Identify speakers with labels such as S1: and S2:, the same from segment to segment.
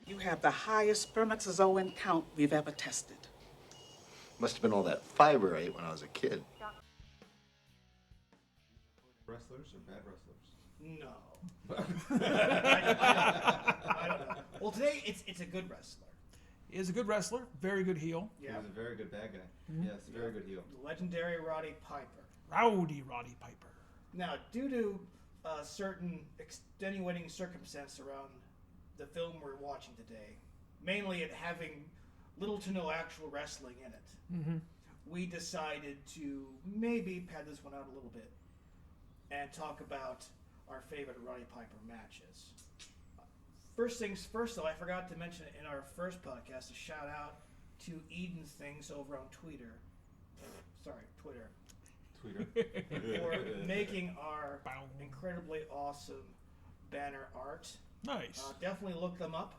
S1: You have the highest spermatozoan count we've ever tested.
S2: Must have been all that fiber I ate when I was a kid.
S3: Wrestlers or bad wrestlers?
S4: No. I don't know. Well, today it's a good wrestler.
S5: He is a good wrestler, very good heel.
S3: He was a very good bad guy. Yes, very good heel.
S4: Legendary Rowdy Piper.
S5: Rowdy Piper.
S4: Now, due to certain extenuating circumstance around the film we're watching today, mainly it having little to no actual wrestling in it, we decided to maybe pad this one out a little bit and talk about our favorite Rowdy Piper matches. First things first, though, I forgot to mention in our first podcast a shout out to Eden Things over on Twitter. Twitter. For making our incredibly awesome banner art.
S5: Nice.
S4: Definitely look them up.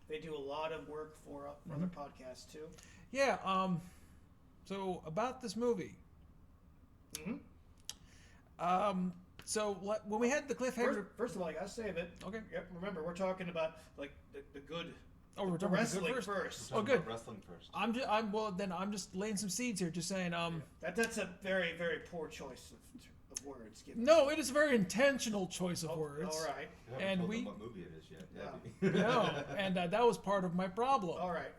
S4: They do a lot of work for other podcasts too.
S5: Yeah. So about this movie. So when we had the cliffhanger.
S4: First of all, I gotta save it.
S5: Okay.
S4: Yep. Remember, we're talking about like the good.
S5: Oh, we're
S4: the
S5: talking about the
S4: wrestling
S5: good
S4: first.
S5: Oh, good.
S3: Wrestling first.
S5: I'm just laying some seeds here, just saying.
S4: That's a very, very poor choice of words. Given.
S5: No, it is a very intentional choice of words.
S4: All right.
S3: You haven't
S5: And
S3: told
S5: we-
S3: them what movie it is yet.
S5: No, and that was part of my problem.
S4: All right.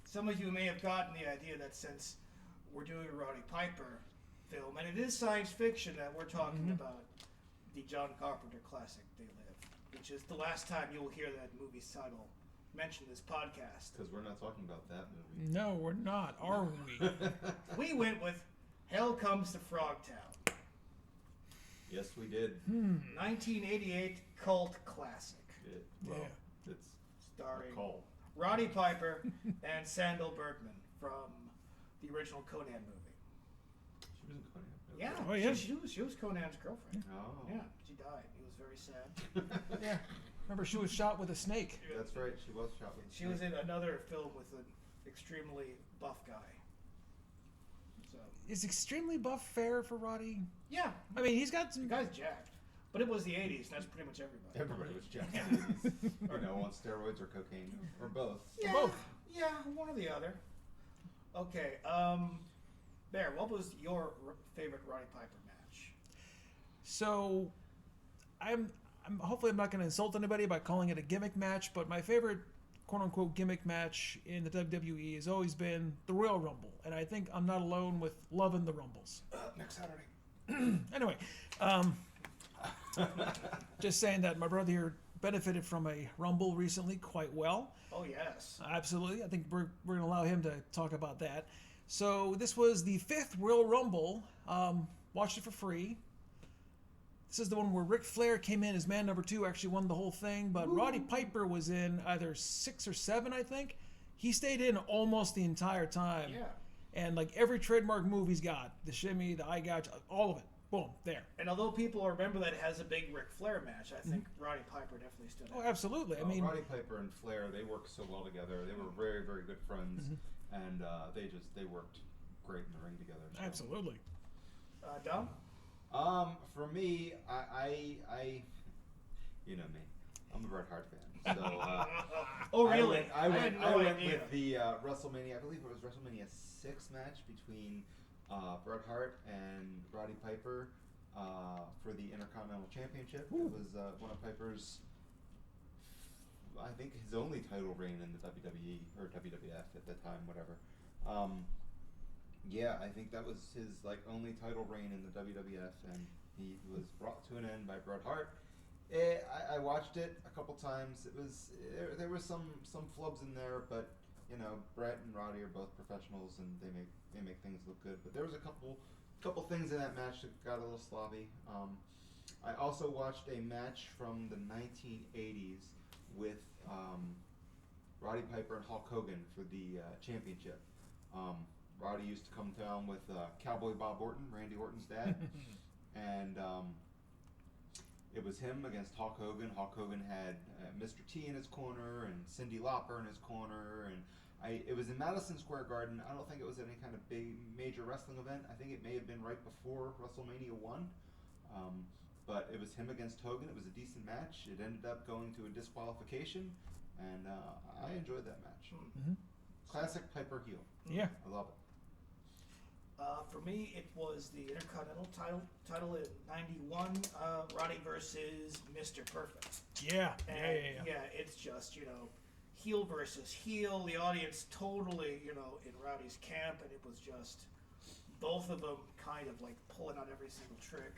S4: Some of you may have gotten the idea that since we're doing a Rowdy Piper film, and it is science fiction, that we're talking about the John Carpenter classic They Live, which is the last time you'll hear that movie's title mentioned in this podcast.
S3: Because we're not talking about that movie.
S5: No, we're not, are we?
S4: We went with Hell Comes to Frogtown,
S3: Yes, we did.
S4: 1988 cult classic,
S5: Yeah.
S3: It's a
S4: starring
S3: call.
S4: Rowdy Piper and Sandal Bergman from the original Conan movie.
S3: She was in Conan.
S4: Yeah,
S5: Oh, yeah.
S4: She was Conan's girlfriend.
S3: Oh.
S4: Yeah, she died. He was very sad.
S5: Yeah. Remember, she was shot with a snake.
S3: That's right. She was shot with.
S4: She was in another film with an extremely buff guy. So
S5: Is extremely buff fair for Roddy?
S4: yeah,
S5: I mean, he's got
S4: the
S5: some.
S4: guy's jacked. But it was the '80s, and that's pretty much everybody.
S3: Everybody was jacked. You know, on steroids or cocaine or both.
S4: Yeah,
S5: Both.
S4: Yeah, one or the other. Okay, Bear, what was your favorite Rowdy Piper match?
S5: So, I'm hopefully I'm not going to insult anybody by calling it a gimmick match, but my favorite quote unquote gimmick match in the WWE has always been the Royal Rumble, and I think I'm not alone with loving the Rumbles.
S4: Next Saturday.
S5: Anyway, just saying that my brother here benefited from a Rumble recently quite well.
S4: Oh yes.
S5: Absolutely. I think we're going to allow him to talk about that. So this was the 5th Royal Rumble. Watched it for free. This is the one where Ric Flair came in as man number 2, actually won the whole thing, but Rowdy Piper was in either 6 or 7, I think. He stayed in almost the entire time.
S4: Yeah.
S5: And like every trademark move he's got, the shimmy, the eye gouge, all of it. Boom, there.
S4: And although people remember that it has a big Ric Flair match, I think Rowdy Piper definitely stood
S5: Oh,
S4: out.
S5: absolutely. I mean,
S3: Roddy Piper and Flair, they worked so well together. They were very, very good friends, and they worked great in the ring together. So.
S5: absolutely.
S4: Dom?
S3: For me, I you know me, I'm a Bret Hart fan. So
S4: Oh really?
S3: I went
S4: had no idea.
S3: with the WrestleMania. I believe it was WrestleMania 6 match between Bret Hart and Roddy Piper for the Intercontinental Championship. It was one of Piper's, I think, his only title reign in the WWE or WWF at that time, whatever. Yeah, I think that was his only title reign in the WWF, and he was brought to an end by Bret Hart. I watched it a couple times. It was there was some flubs in there, but you know, Bret and Roddy are both professionals, and they make things look good. But there was a couple things in that match that got a little sloppy. I also watched a match from the 1980s with Roddy Piper and Hulk Hogan for the championship. Roddy used to come down with Cowboy Bob Orton, Randy Orton's dad, and it was him against Hulk Hogan. Hulk Hogan had Mr. T in his corner and Cyndi Lauper in his corner, and it was in Madison Square Garden. I don't think it was any kind of big major wrestling event. I think it may have been right before WrestleMania 1. but it was him against Hogan. It was a decent match. It ended up going to a disqualification, and I enjoyed that match.
S5: Mm-hmm.
S3: Classic Piper heel.
S5: Yeah.
S3: I love it.
S4: For me, it was the Intercontinental title in '91, Roddy versus Mr. Perfect.
S5: Yeah.
S4: And it's just, heel versus heel. The audience totally, in Rowdy's camp, and it was just both of them kind of like pulling out every single trick.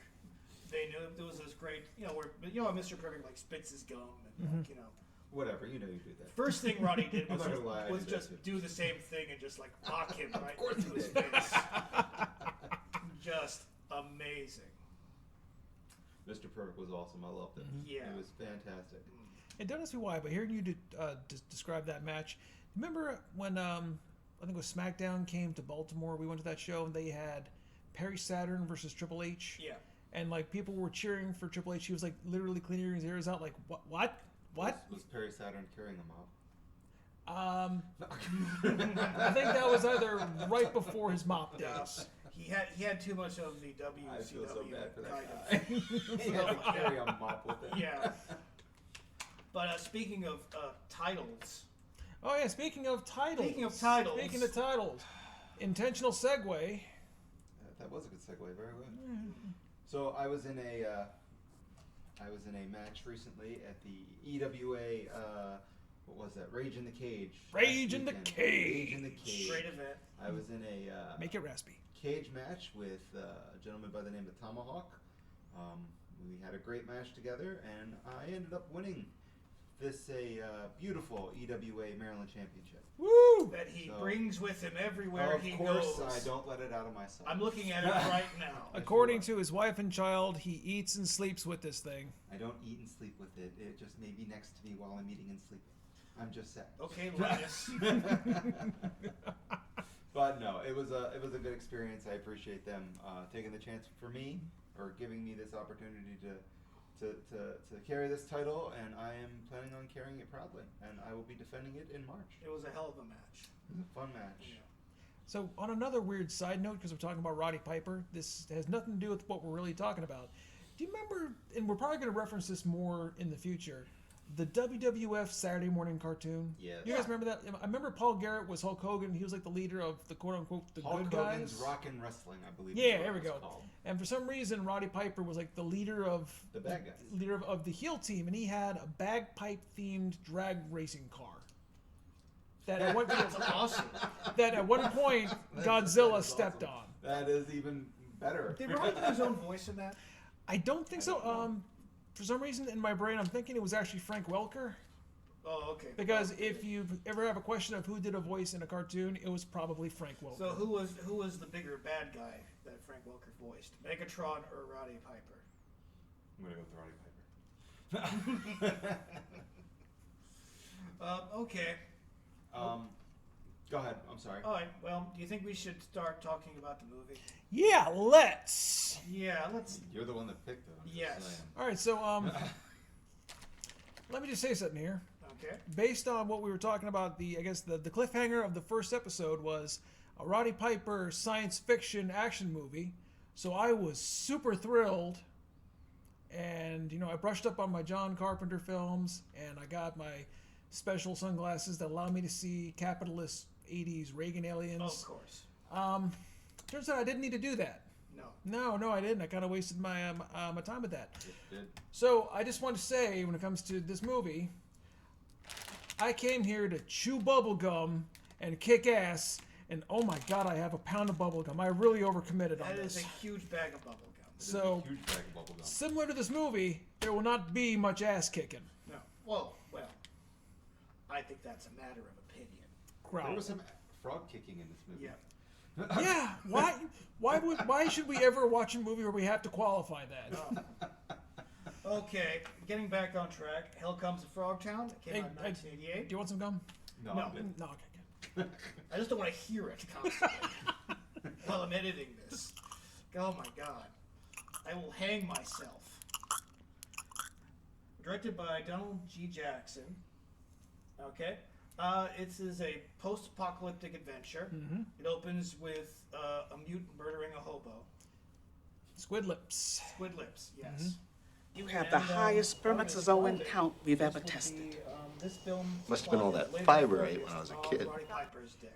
S4: They knew there was this great, where Mr. Perfect like spits his gum and
S3: Whatever, you do that.
S4: First thing Roddy did
S3: I'm
S4: was
S3: not gonna lie, I
S4: was
S3: did that
S4: just
S3: too.
S4: do the same thing and just like knock him right
S3: course
S4: into
S3: he
S4: his
S3: did.
S4: face. Just amazing.
S3: Mr. Perfect was awesome. I loved it.
S4: Yeah.
S3: It was fantastic.
S5: It don't ask me why, but hearing you describe that match, remember when I think it was SmackDown came to Baltimore? We went to that show and they had Perry Saturn versus Triple H.
S4: Yeah.
S5: And like people were cheering for Triple H. He was like literally clearing his ears out. Like what?
S3: Was Perry Saturn carrying them out?
S5: I think that was either right before his mop days.
S4: He had too much of the WCW
S3: I feel so bad for
S4: kind
S3: that guy. He had to carry a mop with it.
S4: Yeah. But speaking of titles,
S5: Oh yeah, speaking of titles.
S4: Speaking of titles.
S5: Intentional segue.
S3: That was a good segue. Very good. So I was in a match recently at the EWA. What was that? Rage in the Cage.
S5: Rage in the Cage.
S3: Rage in the Cage.
S4: great event.
S3: I was in a
S5: Make it raspy.
S3: cage match with a gentleman by the name of Tomahawk. We had a great match together, and I ended up winning this beautiful EWA Maryland Championship.
S5: Woo!
S4: That he
S3: So-
S4: brings with him everywhere he
S3: Of course,
S4: goes.
S3: I don't let it out of my sight.
S4: I'm looking at it right now.
S5: According to his wife and child, he eats and sleeps with this thing.
S3: I don't eat and sleep with it. It just may be next to me while I'm eating and sleeping. I'm just saying.
S4: Okay, Linus.
S3: But no, it was a good experience. I appreciate them taking the chance for me, or giving me this opportunity to carry this title, and I am planning on carrying it proudly, and I will be defending it in March.
S4: It was a hell of a match.
S3: It was a fun match.
S4: Yeah.
S5: So, on another weird side note, because we're talking about Rowdy Piper, this has nothing to do with what we're really talking about. Do you remember, and we're probably going to reference this more in the future, the WWF Saturday morning cartoon?
S3: Yes.
S5: You guys remember that? I remember Paul Garrett was Hulk Hogan. He was like the leader of the quote-unquote the
S3: Hulk
S5: good
S3: Hogan's
S5: guys.
S3: Rockin' Wrestling, I believe.
S5: Yeah,
S3: is what
S5: there we
S3: it was
S5: go.
S3: called.
S5: And for some reason, Rowdy Piper was like the leader of
S3: The bad guys.
S5: leader of the heel team, and he had a bagpipe-themed drag racing car. That at one,
S4: That's awesome.
S5: that at one point Godzilla stepped on.
S3: That is even better.
S4: Did Roddy do his own voice in that?
S5: I don't think so.
S3: don't know.
S5: For some reason in my brain, I'm thinking it was actually Frank Welker.
S4: Oh, okay.
S5: Because if you ever have a question of who did a voice in a cartoon, it was probably Frank Welker.
S4: So who was the bigger bad guy that Frank Welker voiced? Megatron or Roddy Piper?
S3: I'm gonna go with Roddy Piper.
S4: Okay.
S3: Go ahead. I'm sorry.
S4: All right. Well, do you think we should start talking about the movie?
S5: Yeah, let's.
S4: Yeah, let's.
S3: You're the one that picked it. I'm just
S4: Yes.
S3: saying.
S5: All right, so let me just say something here.
S4: Okay.
S5: Based on what we were talking about, the cliffhanger of the first episode was a Roddy Piper science fiction action movie. So I was super thrilled, and I brushed up on my John Carpenter films, and I got my special sunglasses that allow me to see capitalist 80s Reagan aliens.
S4: Of course.
S5: Turns out I didn't need to do that.
S4: No.
S5: No, I didn't. I kind of wasted my my time with that.
S3: It did.
S5: So I just want to say, when it comes to this movie, I came here to chew bubblegum and kick ass, and oh my god, I have a pound of bubblegum. I really overcommitted on
S4: That is
S5: this.
S4: a huge bag of bubble gum.
S3: It is
S5: So-
S3: a huge bag of bubble gum.
S5: Similar to this movie, there will not be much ass kicking.
S4: No. Well, I think that's a matter of opinion.
S3: There
S5: Growl.
S3: was some frog kicking in this movie.
S4: Yeah.
S5: Yeah, why should we ever watch a movie where we have to qualify that?
S4: Okay, getting back on track. Hell Comes to Frogtown. It came out in
S5: Hey,
S4: 1988.
S5: Do you want some gum?
S3: No,
S4: No.
S3: I'm good.
S5: No, okay, good.
S4: I just don't want to hear it constantly while I'm editing this. Oh my god. I will hang myself. Directed by Donald G. Jackson. Okay. It is a post-apocalyptic adventure.
S5: Mm-hmm.
S4: It opens with a mutant murdering a hobo.
S5: Squid lips.
S4: Squid lips, yes.
S1: You have the
S4: And,
S1: highest
S4: I would
S1: spermatozoan
S4: describe it.
S1: count we've
S4: This
S1: ever
S4: would be,
S1: tested.
S4: This film
S2: Must have been all
S4: is
S2: that
S4: laser
S2: fiber I ate
S4: focused
S2: when I was a
S4: on
S2: kid.
S4: Rowdy Piper's dick.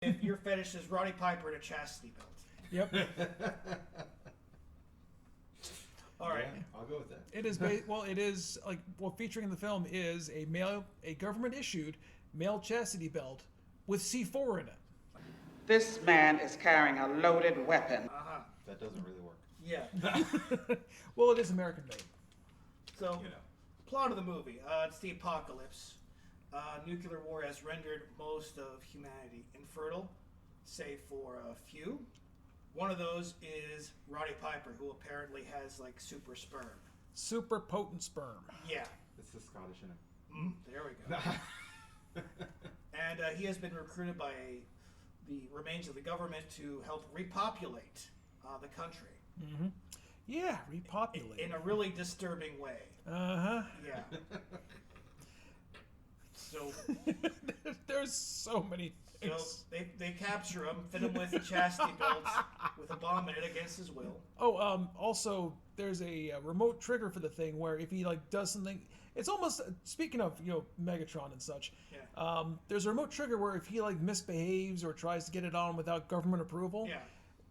S4: If your fetish is Roddy Piper and a chastity belt.
S5: Yep.
S4: All right.
S3: Yeah, I'll go with that.
S5: It is it is like what featuring in the film is a government issued male chastity belt with C4 in it.
S1: This man is carrying a loaded weapon.
S4: Uh-huh.
S3: That doesn't really work.
S4: Yeah.
S5: Well, it is American made.
S4: So,
S3: You know.
S4: plot of the movie. It's the apocalypse. Nuclear war has rendered most of humanity infertile, save for a few. One of those is Roddy Piper, who apparently has like super sperm.
S5: Super potent sperm.
S4: Yeah.
S3: It's the Scottish in it.
S4: There we go. And he has been recruited by the remains of the government to help repopulate the country.
S5: Mm-hmm. Yeah, repopulate.
S4: In a really disturbing way.
S5: Uh-huh.
S4: Yeah. So,
S5: There's so many
S4: so
S5: things.
S4: they capture him, fit him with chastity belts with a bomb in it against his will.
S5: Oh, also there's a remote trigger for the thing where if he like does something, it's almost speaking of Megatron and such.
S4: Yeah.
S5: There's a remote trigger where if he like misbehaves or tries to get it on without government approval,
S4: Yeah.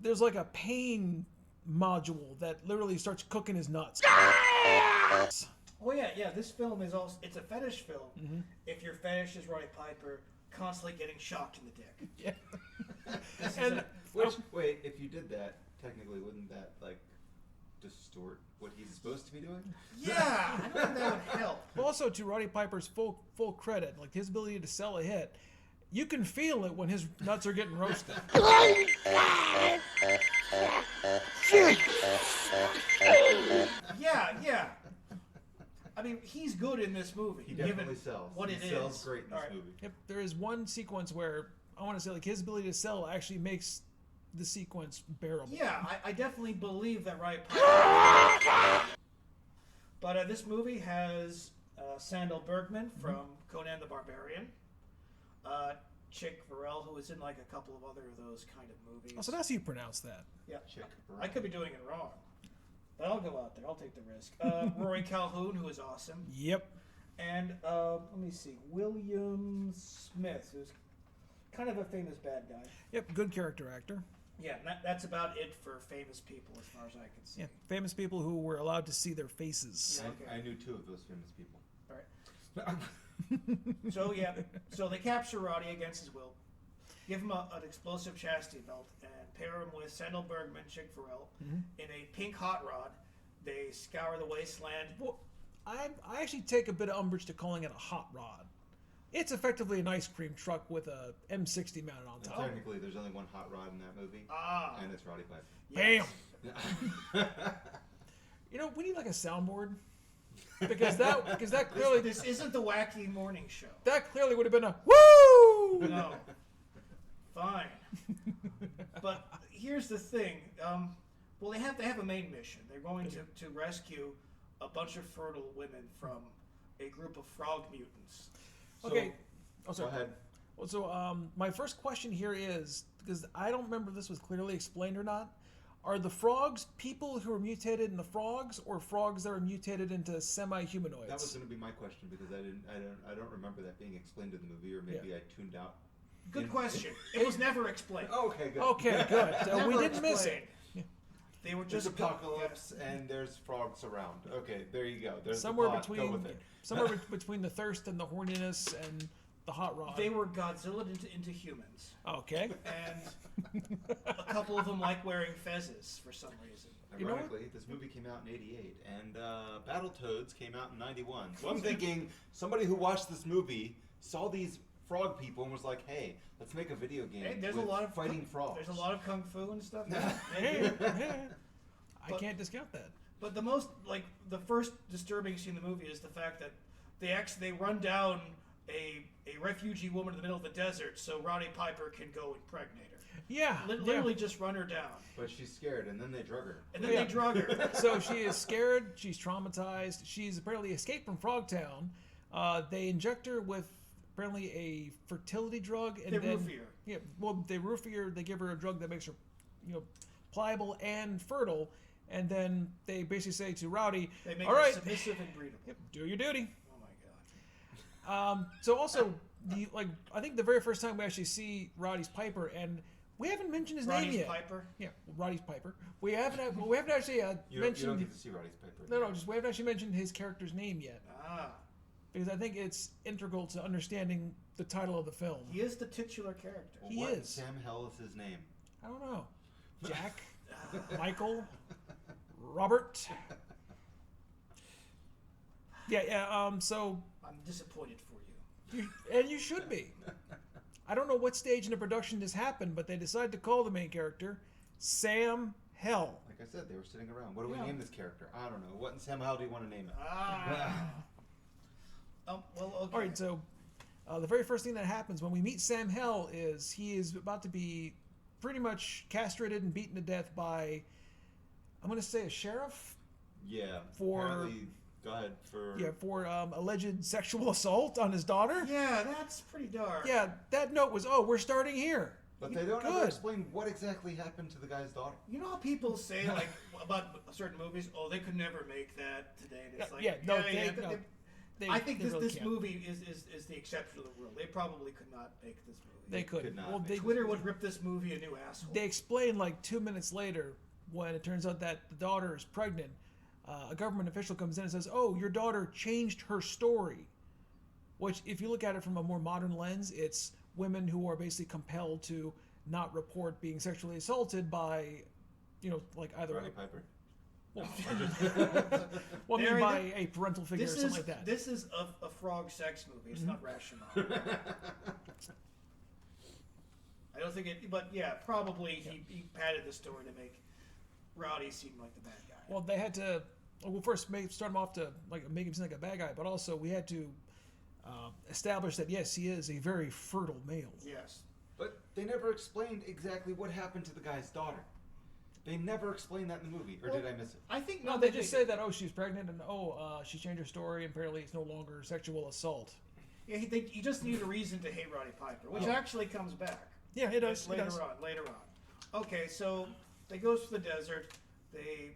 S5: there's like a pain module that literally starts cooking his nuts.
S4: Oh yeah. This film is it's a fetish film. If your fetish is Roddy Piper constantly getting shocked in the dick.
S5: Yeah.
S4: This is
S5: And
S3: Wait, if you did that, technically, wouldn't that like distort what he's supposed to be doing?
S4: yeah, I don't think that would help.
S5: also to Roddy Piper's full credit, like his ability to sell a hit, you can feel it when his nuts are getting roasted.
S4: Yeah. I mean, he's good in this movie.
S3: He definitely
S4: given
S3: sells.
S4: What
S3: he
S4: it
S3: sells
S4: is.
S3: great in this
S4: All right.
S3: movie.
S5: Yep, there is one sequence where I want to say like his ability to sell actually makes the sequence bearable.
S4: Yeah, I definitely believe that Roddy Piper. But this movie has Sandal Bergman from Conan the Barbarian, Chick Farrell, who was in like a couple of other of those kind of movies.
S5: Oh, so that's how you pronounce that.
S4: Yeah,
S3: Chick
S4: I could be doing it wrong, but I'll go out there. I'll take the risk. Rory Calhoun, who is awesome,
S5: Yep.
S4: and let me see, William Smith, who's kind of a famous bad guy.
S5: Yep, good character actor.
S4: Yeah, that's about it for famous people as far as I can see.
S5: Yeah, famous people who were allowed to see their faces.
S4: Yeah. Okay.
S3: I knew two of those famous people.
S4: All right. So they capture Roddy against his will, give him an explosive chastity belt, and pair him with Sandal Bergman, Chick Farrell, in a pink hot rod. They scour the wasteland.
S5: Well, I actually take a bit of umbrage to calling it a hot rod. It's effectively an ice cream truck with a M60 mounted on
S3: And
S5: top.
S3: technically, there's only one hot rod in that movie,
S4: Ah,
S3: and it's Roddy Piper.
S5: Bam! We need like a soundboard because that clearly
S4: this isn't the wacky morning show.
S5: that clearly would have been a woo.
S4: No. Fine. But here's the thing. Well, they have a main mission. They're going to rescue a bunch of fertile women from a group of frog mutants.
S5: Okay.
S3: Go
S5: sorry.
S3: ahead.
S5: Well, so my first question here is, because I don't remember if this was clearly explained or not, are the frogs people who are mutated into frogs, or frogs that are mutated into semi-humanoids?
S3: That was going to be my question because I don't remember that being explained in the movie, or maybe I tuned out.
S4: Good question. It was never explained.
S3: Oh, okay, good.
S5: Okay, good. So we
S4: Never
S5: didn't miss
S4: explained.
S5: it.
S4: They were
S3: There's
S4: just
S3: apocalypse and there's frogs around. Okay, there you go. There's
S5: Somewhere
S3: the plot. Go
S5: between
S3: with it.
S5: between the thirst and the horniness and the hot rod.
S4: They were Godzilla into humans,
S5: Okay.
S4: and a couple of them like wearing fezzes for some reason.
S5: You know what?
S3: Ironically, this movie came out in '88, and Battletoads came out in '91. So I'm thinking somebody who watched this movie saw these frog people and was like, "Hey, let's make a video game
S4: Hey, there's
S3: with
S4: a lot of
S3: fighting frogs."
S4: There's a lot of kung fu and stuff.
S5: Hey, I
S4: But-
S5: can't discount that.
S4: But the first disturbing scene in the movie is the fact that they run down a refugee woman in the middle of the desert so Rowdy Piper can go impregnate her.
S5: Yeah.
S4: Literally just run her down.
S3: But she's scared, and then they drug her.
S4: And then
S5: Yeah.
S4: they drug her.
S5: So she is scared. She's traumatized. She's apparently escaped from Frogtown. They inject her with apparently a fertility drug, and
S4: They
S5: then
S4: roofie her.
S5: yeah, well, they roofie her. They give her a drug that makes her, pliable and fertile, and then they basically say to Rowdy,
S4: They make
S5: "All
S4: her
S5: right,
S4: submissive and breedable.
S5: yep, do your duty."
S4: Oh my god.
S5: So also, I think the very first time we actually see Rowdy's Piper, and we haven't mentioned his name
S4: Roddy's
S5: yet.
S4: Piper.
S5: Yeah, Roddy's Piper. We haven't actually
S3: You don't
S5: mentioned.
S3: get to see Roddy's Piper.
S5: No, just we haven't actually mentioned his character's name yet,
S4: Ah,
S5: because I think it's integral to understanding the title of the film.
S4: he is the titular character.
S5: He
S3: What
S5: is.
S3: Sam Hell is his name?
S5: I don't know. Jack, Michael, Robert. Yeah. So,
S4: I'm disappointed for you.
S5: and you should be. I don't know what stage in the production this happened, but they decided to call the main character Sam Hell.
S3: Like I said, they were sitting around. What do we
S4: Yeah.
S3: name this character? I don't know. What in Sam Hell do you want to name it?
S4: Ah. Well, okay.
S5: All right, so the very first thing that happens when we meet Sam Hell is he is about to be pretty much castrated and beaten to death by, I'm going to say, a sheriff.
S3: Yeah.
S5: For-
S3: apparently, go ahead.
S5: For alleged sexual assault on his daughter.
S4: Yeah, that's pretty dark.
S5: Yeah, that note was, we're starting here.
S3: But they don't ever
S5: Good.
S3: explain what exactly happened to the guy's daughter.
S4: You know how people say like about certain movies, oh, they could never make that today. And it's like,
S5: They-
S4: I think
S5: they really
S4: this
S5: can't.
S4: movie is the exception of the rule. They probably could not make this movie.
S5: They could.
S3: could not
S5: Well,
S3: make
S5: they,
S4: Twitter would rip this movie a new asshole.
S5: they explain like 2 minutes later when it turns out that the daughter is pregnant. A government official comes in and says, "Oh, your daughter changed her story." Which, if you look at it from a more modern lens, it's women who are basically compelled to not report being sexually assaulted by, like either
S3: Roddy Piper.
S5: well, I mean
S4: There,
S5: by a parental figure or something like that.
S4: This is a frog sex movie. It's not rational. I don't think it, but yeah, probably he padded the story to make Rowdy seem like the bad guy.
S5: Well, they had to. Well, first start him off to make him seem like a bad guy, but also we had to establish that yes, he is a very fertile male.
S4: Yes.
S3: But they never explained exactly what happened to the guy's daughter. They never explained that in the movie, or did I miss it?
S4: I think
S5: No, they just say that she was pregnant and she changed her story and apparently it's no longer sexual assault.
S4: Yeah, he just needed a reason to hate Roddy Piper, which
S5: Oh.
S4: actually comes back.
S5: Yeah, it does.
S4: Later on. Okay, so they go to the desert. They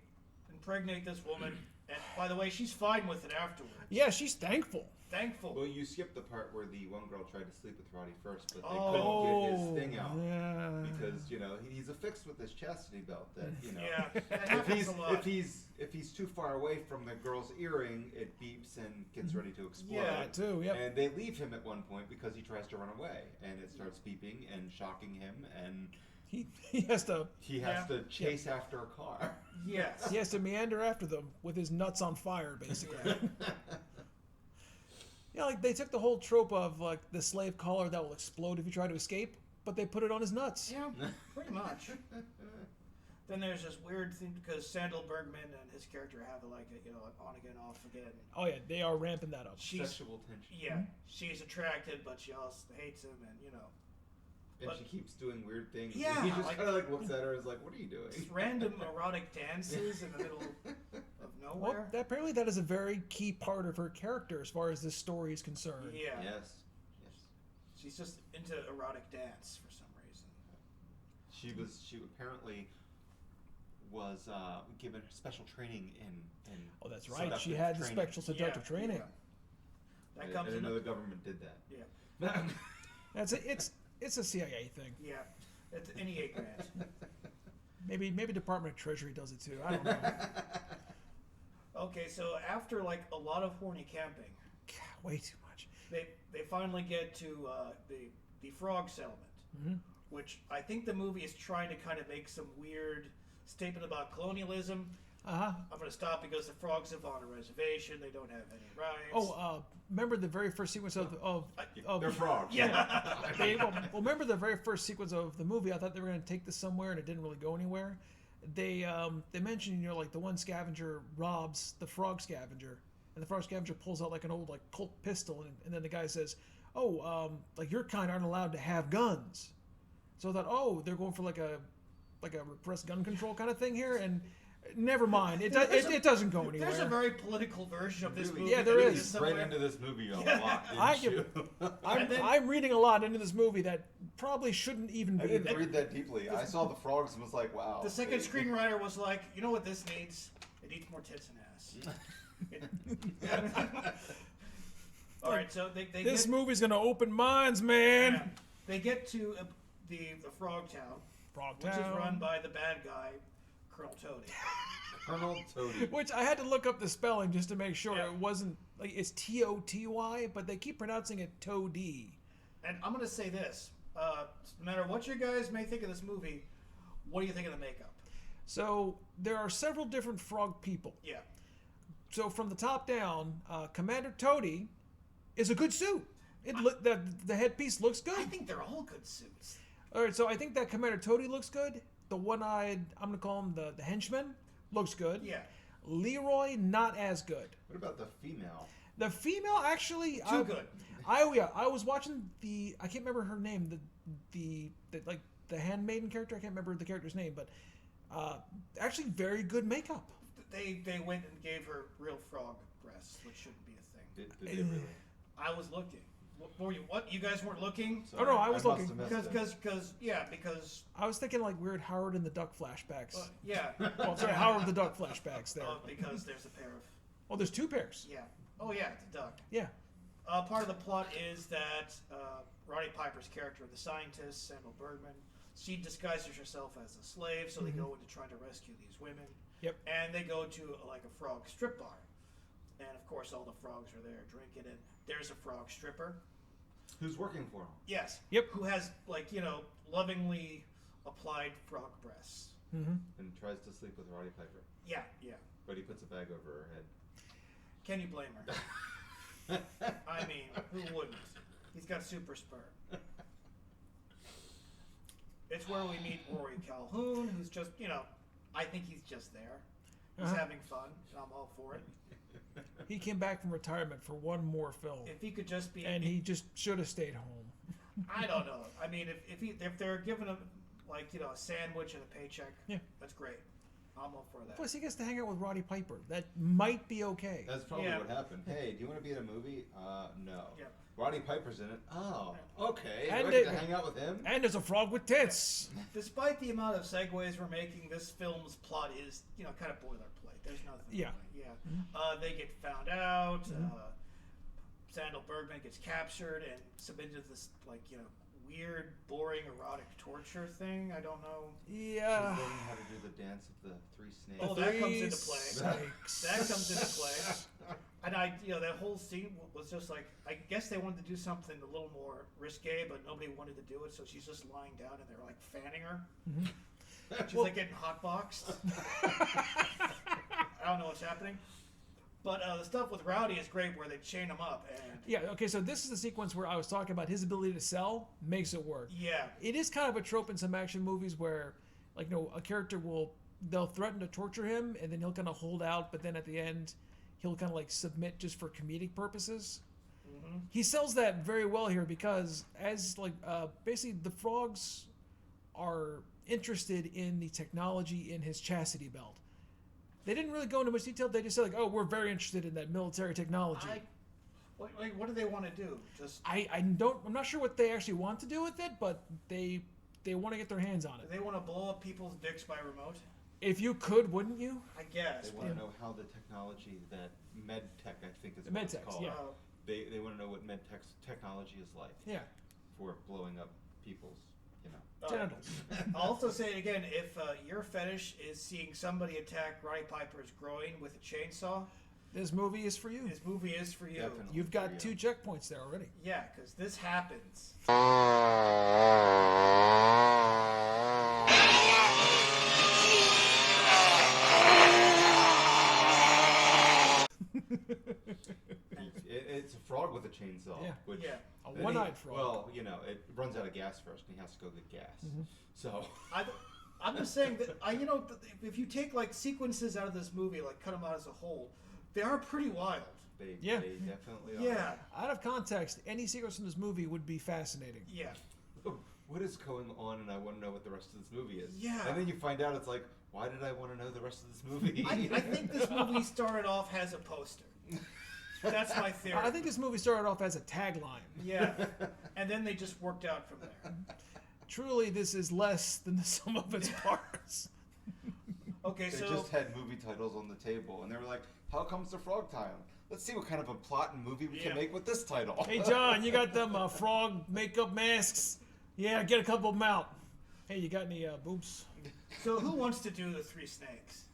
S4: impregnate this woman, and by the way, she's fine with it afterwards.
S5: Yeah, she's thankful.
S4: Thankful.
S3: Well, you skipped the part where the one girl tried to sleep with Roddy first, but they
S4: Oh.
S3: couldn't get his thing out.
S5: Yeah.
S3: Because he's affixed with this chastity belt that
S4: Yeah, that
S3: if
S4: happens a lot.
S3: if he's too far away from the girl's earring, it beeps and gets ready to explode.
S4: Yeah,
S5: That too. Yep.
S3: And they leave him at one point because he tries to run away, and it starts beeping and shocking him, and
S5: He has to
S3: he has to chase after a car.
S4: Yes.
S5: he has to meander after them with his nuts on fire, basically. Yeah, like they took the whole trope of like the slave collar that will explode if you try to escape, but they put it on his nuts.
S4: Yeah, pretty much. Then there's this weird thing because Sandal Bergman and his character have like an on again, off again.
S5: Oh yeah, they are ramping that up.
S4: She's
S3: Sexual tension.
S4: yeah, she's attracted, but she also hates him, and
S3: And
S4: But-
S3: she keeps doing weird things.
S4: Yeah,
S3: And he just
S4: like-
S3: kind of looks at her and is like, "What are you doing?"
S4: just random erotic dances in the middle of
S5: Well,
S4: nowhere.
S5: apparently that is a very key part of her character as far as this story is concerned.
S4: Yeah,
S3: Yes.
S4: she's just into erotic dance for some reason.
S3: She apparently was given special training in
S5: Oh, that's right. She
S3: seductive
S5: had the
S3: training.
S5: special seductive
S4: Yeah,
S5: training.
S4: yeah. That
S3: I
S4: comes
S3: didn't
S4: in.
S3: know the government did that.
S4: Yeah,
S5: It's a CIA thing.
S4: yeah. It's an EA grant.
S5: Maybe Department of Treasury does it too. I don't know.
S4: Okay, so after like a lot of horny camping,
S5: God, way too much.
S4: they finally get to the frog settlement,
S5: Mhm.
S4: which I think the movie is trying to kind of make some weird statement about colonialism.
S5: Uh-huh.
S4: I'm going to stop because the frogs live on a reservation. They don't have any rights.
S5: Oh, remember the very first sequence of
S3: They're frogs.
S4: yeah.
S5: well, remember the very first sequence of the movie? I thought they were going to take this somewhere, and it didn't really go anywhere. They mentioned like the one scavenger robs the frog scavenger, and the frog scavenger pulls out like an old like Colt pistol, and then the guy says, "Oh, like your kind aren't allowed to have guns." So I thought, oh, they're going for like a repressed gun control kind of thing here, and Never mind. It doesn't go anywhere.
S4: There's a very political version of this
S3: Really?
S4: movie.
S5: Yeah, there
S4: that
S5: is.
S4: is
S3: Right
S4: somewhere.
S3: into this movie a lot,
S5: I
S3: didn't you?
S5: I'm reading a lot into this movie that probably shouldn't even
S3: I
S5: be
S3: didn't
S5: there.
S3: read that deeply. I saw the frogs and was like, wow.
S4: The second screenwriter was like, you know what this needs? It needs more tits and ass. All right, so they
S5: This
S4: get,
S5: movie's gonna open minds, man.
S4: yeah, they get to the Frogtown, which is run by the bad guy, Colonel Toady.
S3: Colonel Toady.
S5: Which I had to look up the spelling just to make sure
S4: Yeah.
S5: it wasn't like it's Toty, but they keep pronouncing it Toady.
S4: And I'm gonna say this: no matter what you guys may think of this movie, what do you think of the makeup?
S5: So there are several different frog people.
S4: Yeah,
S5: So from the top down, Commander Toady is a good suit. The headpiece looks
S4: I
S5: good.
S4: think they're all good suits.
S5: All right, so I think that Commander Toady looks good. The one-eyed, I'm gonna call him the henchman, looks good.
S4: Yeah,
S5: Leroy, not as good.
S3: What about the female?
S5: The female actually
S4: too good.
S5: I was watching I can't remember her name, the like the handmaiden character. I can't remember the character's name, but actually very good makeup.
S4: They went and gave her real frog breasts, which shouldn't be a thing.
S3: Did they really?
S4: I was looking. What were you? What? You guys weren't looking?
S3: Sorry,
S5: no, I was
S3: must
S5: looking.
S3: have missed it.
S4: Because
S5: I was thinking like weird Howard and the Duck flashbacks.
S4: yeah.
S5: Well, sorry, Howard the Duck flashbacks there.
S4: Because there's a pair of
S5: Oh, there's two pairs.
S4: yeah. Oh yeah, the duck.
S5: Yeah.
S4: Part of the plot is that Rowdy Piper's character, the scientist, Sandal Bergman, she disguises herself as a slave, so they go into trying to rescue these women.
S5: Yep.
S4: And they go to like a frog strip bar, and of course all the frogs are there drinking, and there's a frog stripper.
S3: Who's working for him?
S4: Yes.
S5: Yep.
S4: Who has lovingly applied frog breasts.
S5: Mm-hmm.
S3: And tries to sleep with Rowdy Piper,
S4: Yeah, yeah.
S3: but he puts a bag over her head.
S4: Can you blame her? I mean, who wouldn't? He's got super sperm. It's where we meet Rory Calhoun, who's just, I think he's just there. He's
S5: Uh-huh.
S4: having fun, and I'm all for it.
S5: He came back from retirement for one more film,
S4: If he could just be,
S5: and he just should have stayed home.
S4: I don't know. I mean, if they're giving him a sandwich and a paycheck,
S5: Yeah.
S4: that's great. I'm all for that.
S5: Plus, he gets to hang out with Rowdy Piper. That might be okay.
S3: That's probably
S4: Yeah.
S3: what happened. Hey, do you want to be in a movie? No.
S4: Yeah.
S3: Roddy Piper's in it. Oh, okay.
S5: And
S3: do I get
S5: it-
S3: to hang out with him?
S5: And there's a frog with tits.
S4: Despite the amount of segues we're making, this film's plot is, kind of boilerplate. There's nothing.
S5: Yeah.
S4: really. Yeah. They get found out. Sandal Bergman gets captured and submitted to this, weird, boring, erotic torture thing. I don't know.
S5: Yeah.
S3: She's learning how to do the dance of the three snakes.
S4: Oh, that comes into
S5: Three
S4: play.
S5: snakes.
S4: That comes into play. And that whole scene was just like, I guess they wanted to do something a little more risque, but nobody wanted to do it, so she's just lying down and they're fanning her. She's getting hotboxed. I don't know what's happening. But the stuff with Rowdy is great where they chain him up and
S5: Yeah, okay, so this is the sequence where I was talking about his ability to sell makes it work.
S4: yeah.
S5: It is kind of a trope in some action movies where, a character they'll threaten to torture him, and then he'll kind of hold out, but then at the end, he'll kind of submit just for comedic purposes.
S4: Mm-hmm.
S5: He sells that very well here because basically the frogs are interested in the technology in his chastity belt. They didn't really go into much detail. They just said we're very interested in that military technology.
S4: What do they want to do? Just
S5: I'm not sure what they actually want to do with it, but they want to get their hands on
S4: do
S5: it.
S4: they want to blow up people's dicks by remote?
S5: If you could, wouldn't you?
S4: I guess.
S3: They want to know how the technology that MedTech, I think is
S5: The
S3: what it's
S5: MedTech,
S3: called.
S5: yeah.
S3: They want to know what MedTech's technology is like
S5: Yeah.
S3: for blowing up people's,
S5: Genitals.
S4: I'll also say it again. If your fetish is seeing somebody attack Rowdy Piper's groin with a chainsaw,
S5: This movie is for you.
S4: this movie is for you.
S3: Definitely.
S5: You've
S3: for
S5: got
S3: you.
S5: 2 checkpoints there already.
S4: Yeah, because this happens.
S3: It's a frog with a chainsaw.
S5: Yeah.
S3: Which
S4: Yeah.
S5: A
S3: then
S5: one-eyed frog.
S3: Well, it runs out of gas first, and he has to go get gas.
S5: Mm-hmm.
S3: So.
S4: I'm just saying that if you take sequences out of this movie, cut them out as a whole, they are pretty wild.
S3: They definitely are.
S4: Yeah,
S5: Out of context, any sequence in this movie would be fascinating.
S4: yeah.
S3: What is going on, and I want to know what the rest of this movie is.
S4: Yeah.
S3: And then you find out it's like, why did I want to know the rest of this movie?
S4: I think this movie started off as a poster. That's my theory.
S5: I think this movie started off as a tagline.
S4: Yeah, and then they just worked out from there.
S5: Truly, this is less than the sum of its parts.
S4: Okay,
S3: They
S4: so
S3: just had movie titles on the table, and they were like, "How comes to Frogtown? Let's see what kind of a plot and movie we
S4: Yeah.
S3: can make with this title."
S5: Hey, John, you got them frog makeup masks? Yeah, get a couple of them out. Hey, you got any boobs?
S4: so who wants to do the three snakes?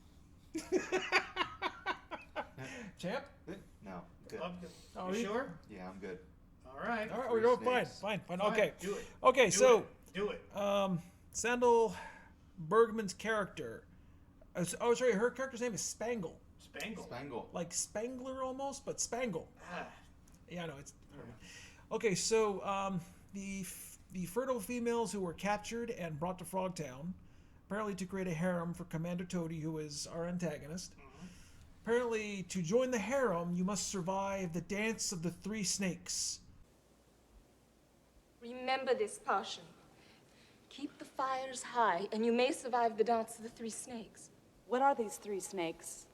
S5: Champ?
S3: No, good.
S5: Oh,
S4: You
S5: you-
S4: sure?
S3: Yeah, I'm good.
S4: All right.
S5: All right,
S3: Three
S5: we're fine,
S3: snakes.
S5: fine.
S4: Fine,
S5: Okay.
S4: Do it.
S5: Okay,
S4: Do
S5: so
S4: it. Do it.
S5: Sandal Bergman's character. Oh, sorry, her character's name is Spangle.
S4: Spangle.
S3: Spangle.
S5: Like Spangler almost, but Spangle.
S4: Ah,
S5: Yeah, no, it's. Okay, so the fertile females who were captured and brought to Frogtown, apparently to create a harem for Commander Toady, who is our antagonist. Apparently, to join the harem, you must survive the dance of the three snakes.
S6: Remember this caution. Keep the fires high, and you may survive the dance of the three snakes.
S7: What are these three snakes?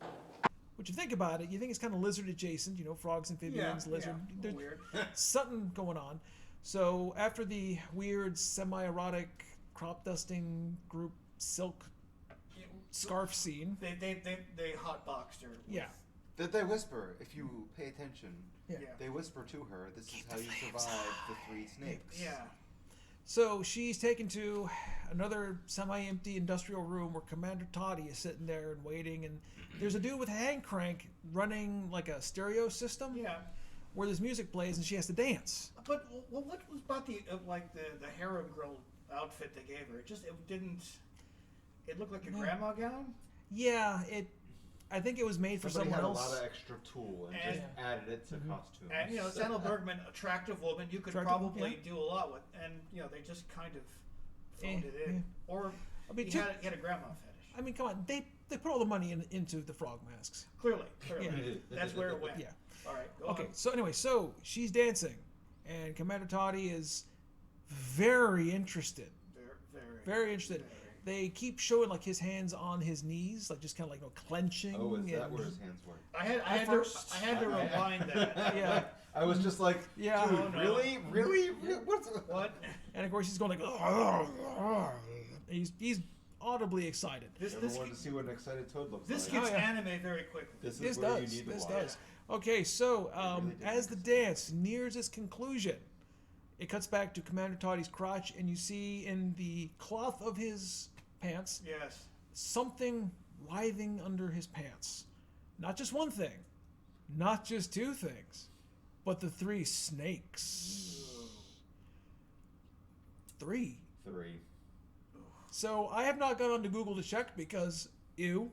S5: Which, if you think about it, you think it's kind of lizard adjacent, you know, frogs, amphibians, lizard.
S4: Yeah,
S5: There's
S4: weird.
S5: something going on. So after the weird semi-erotic crop dusting group silk scarf scene,
S4: They hotboxed her. with-
S5: yeah,
S3: Did they whisper? If you pay attention,
S5: yeah.
S4: Yeah.
S3: they whisper to her, "This is how
S5: the
S3: you
S5: flames
S3: survive the three snakes."
S4: Yeah.
S5: So she's taken to another semi-empty industrial room where Commander Toddy is sitting there and waiting, and there's a dude with a hand crank running like a stereo system
S4: Yeah.
S5: where this music plays and she has to dance.
S4: But what was about the the harem girl outfit they gave her? It didn't. It looked like a grandma gown.
S5: Yeah, I think it was made for
S3: Somebody
S5: someone
S3: had
S5: else.
S3: a lot of extra tool and
S4: And-
S3: just added it to costume.
S4: And you know, Sandal Bergman, attractive woman, you could
S5: Attractive,
S4: probably
S5: yeah.
S4: do a lot with. And you know, they just kind of phoned
S5: Eh,
S4: it in.
S5: yeah.
S4: Or
S5: I mean,
S4: he
S5: two-
S4: had a grandma fetish.
S5: I mean, come on, they put all the money into the frog masks.
S4: Clearly,
S5: Yeah.
S4: that's where it went.
S5: Yeah.
S4: All right. Go
S5: Okay,
S4: on.
S5: so anyway, so she's dancing, and Commander Toddy is very interested. Very interested.
S4: very.
S5: They keep showing like his hands on his knees, like just kind of like clenching.
S3: Oh, is that
S5: and-
S3: where his hands were?
S4: I had
S5: first-
S4: to rewind that.
S5: Yeah.
S3: I was just like,
S5: Yeah.
S3: dude,
S5: Oh,
S4: no.
S3: really? What's
S4: What?
S5: And of course he's going like, he's audibly excited.
S4: This
S3: Ever
S4: this
S3: wanted to see what an excited toad looks
S4: this
S3: like?
S4: gets
S5: Oh, yeah.
S4: anime very quickly.
S3: This is
S5: This
S3: where
S5: does.
S3: you need to
S5: This
S3: watch.
S5: does. Okay, so
S3: really did
S5: as the
S3: make
S5: dance nears its conclusion, it cuts back to Commander Toddy's crotch, and you see in the cloth of his pants
S4: Yes.
S5: something writhing under his pants. Not just one thing, not just two things, but the three snakes. Three.
S3: 3.
S5: So I have not gone onto Google to check because, ew.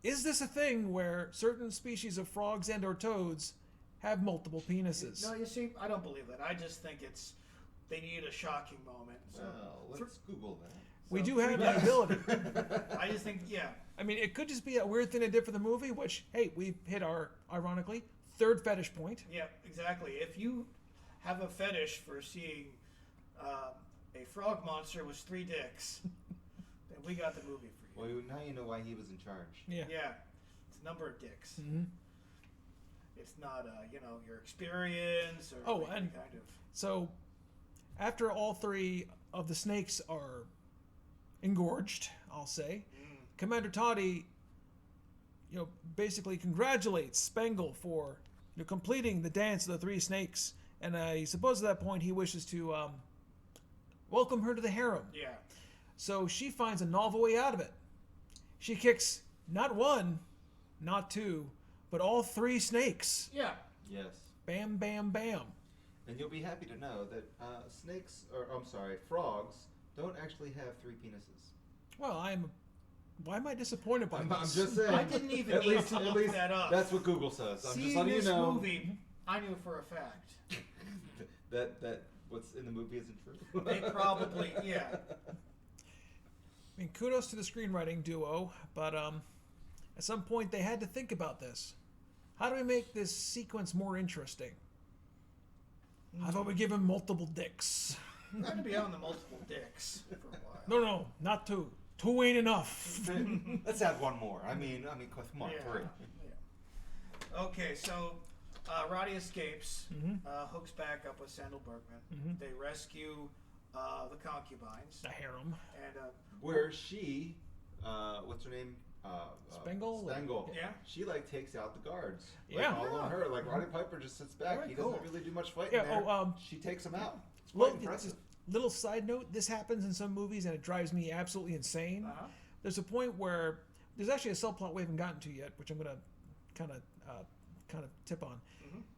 S5: Is this a thing where certain species of frogs and or toads have multiple penises?
S4: No, you see, I don't believe that. I just think they need a shocking moment. So,
S3: Well, let's Google that.
S5: We
S4: so
S5: do have
S4: three
S5: that
S4: days.
S5: ability.
S4: I just think, yeah.
S5: I mean, it could just be a weird thing they did for the movie, which, hey, we've hit our, ironically, third fetish point.
S4: Yeah, exactly. If you have a fetish for seeing a frog monster with 3 dicks, then we got the movie for you.
S3: Well, now you know why he was in charge.
S5: Yeah.
S4: Yeah, it's a number of dicks.
S5: hmm
S4: It's not, your experience or
S5: Oh,
S4: any
S5: and-
S4: kind of.
S5: So, after all three of the snakes are engorged, I'll say, Commander Toddy, basically congratulates Spangle for completing the dance of the three snakes, and I suppose at that point he wishes to welcome her to the harem.
S4: Yeah.
S5: So she finds a novel way out of it. She kicks not one, not two, but all three snakes.
S4: Yeah.
S3: Yes.
S5: Bam, bam, bam.
S3: And you'll be happy to know that frogs don't actually have 3 penises.
S5: Well, why am I disappointed by
S3: I'm
S5: this?
S3: just saying.
S4: I didn't even
S3: At
S4: need
S3: least-
S4: to
S3: at
S4: look
S3: least
S4: that up.
S3: That's what Google says. I'm just
S4: Seeing
S3: letting you
S4: this
S3: know
S4: movie, I knew for a fact.
S3: that what's in the movie isn't true.
S4: They probably, yeah.
S5: I mean, kudos to the screenwriting duo, but at some point they had to think about this. How do we make this sequence more interesting? How about we give him multiple dicks?
S4: I'm going to be on the multiple dicks for a while.
S5: No, not two. Two ain't enough.
S3: Let's add one more. I mean, come on,
S4: Yeah.
S3: 3.
S4: Yeah. Okay, so Rowdy escapes, hooks back up with Sandal Bergman. They rescue the concubines.
S5: The harem.
S4: And
S3: Where she, what's her name?
S5: Spangle?
S3: Spangle.
S4: Yeah.
S3: She like takes out the guards. Like,
S5: Yeah.
S3: all on her. Like Rowdy Piper just sits back.
S4: Very
S3: He
S4: cool.
S3: doesn't really do much fighting
S5: Yeah,
S3: there. She takes him out. It's quite impressive.
S5: Little side note: this happens in some movies, and it drives me absolutely insane. There's a point where there's actually a subplot we haven't gotten to yet, which I'm gonna kind of tip on.